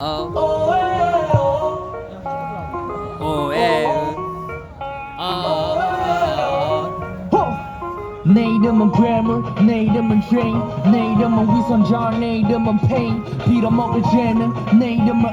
내 이름은 괴물, 내 이름은 dream, 내 이름은 위선자, 내 이름은 pain. 빌어먹을 죄는 내 이름은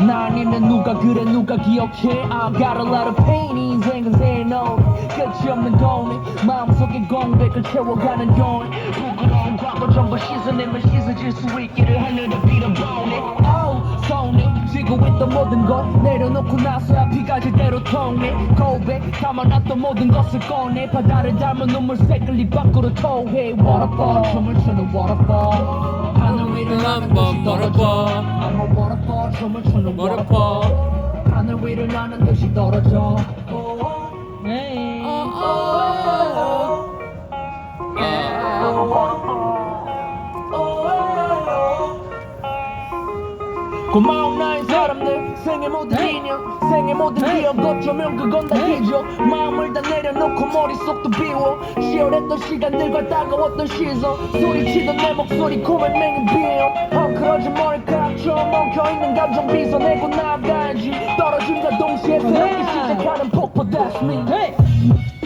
나 아니면 누가 그래 누가 기억해. I got a lot of pain. 인생은 새노래 끝이 없는 거네. 마음속에 공백을 채워가는 돈. 부끄러운 과거 전부 씻어내면 씻어질 수 있기를 하늘을 빌어보네. Oh, 손에 쥐고 있던 모든 것 내려놓고 나서야 피가 제대로 통해. 고백 담아놨던 모든 것을 꺼내. 바다를 닮은 눈물색을 입 밖으로 토해. Waterfall 춤을 추는 waterfall. 하늘 위를 한번 멀어봐. I'm a waterfall 춤을 추는 멀어봐. waterfall. 하늘 위를 나는 듯이 떨어져. 고마운 나의 사람들 생의 모든 인연 생의 모든 기억 어쩌면 그건 다 기적. 마음을 다 내려놓고 머릿속도 비워. 치열했던 시간들과 따가웠던 시선 소리치던 내 목소리 코에 맹인 비어. 헝클어진 머리카락처럼 엉켜있는 감정 빗어내고 나가야지. 떨어짐과 동시에 새롭게 시작하는 폭포 That's me.